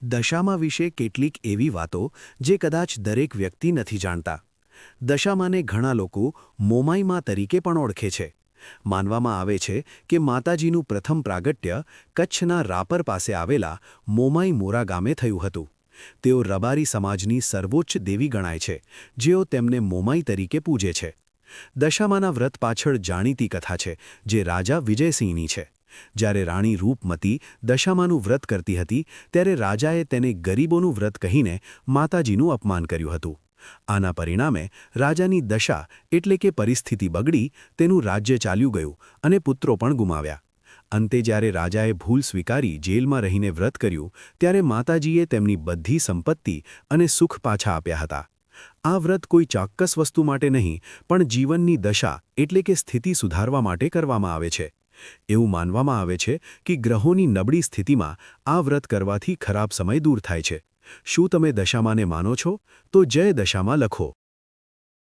દશામા વિશે કેટલીક એવી વાતો જે કદાચ દરેક વ્યક્તિ નથી જાણતા. દશામાને ઘણા લોકો મોમાઈમા તરીકે પણ ઓળખે છે. માનવામાં આવે છે કે માતાજીનું પ્રથમ પ્રાગટ્ય કચ્છના રાપર પાસે આવેલા મોમાઈ મોરા ગામે થયું હતું. તેઓ રબારી સમાજની સર્વોચ્ચ દેવી ગણાય છે, જેઓ તેમને મોમાઈ તરીકે પૂજે છે. દશામાના વ્રત પાછળ જાણીતી કથા છે, જે રાજા વિજયસિંહની છે. જ્યારે રાણી રૂપમતી દશામાનું વ્રત કરતી હતી, ત્યારે રાજાએ તેને ગરીબોનું વ્રત કહીને માતાજીનું અપમાન કર્યું હતું. આના પરિણામે રાજાની દશા એટલે કે પરિસ્થિતિ બગડી, તેનું રાજ્ય ચાલ્યું ગયું અને પુત્રો પણ ગુમાવ્યા. અંતે જ્યારે રાજાએ ભૂલ સ્વીકારી જેલમાં રહીને વ્રત કર્યું, ત્યારે માતાજીએ તેમની બધી સંપત્તિ અને સુખ પાછા આપ્યા હતા. આ વ્રત કોઈ ચોક્કસ વસ્તુ માટે નહીં, પણ જીવનની દશા એટલે કે સ્થિતિ સુધારવા માટે કરવામાં આવે છે. એવું માનવામાં આવે છે કે ગ્રહોની નબળી સ્થિતિમાં આ વ્રત કરવાથી ખરાબ સમય દૂર થાય છે. શું તમે દશામાને માનો છો? તો જય દશામા લખો.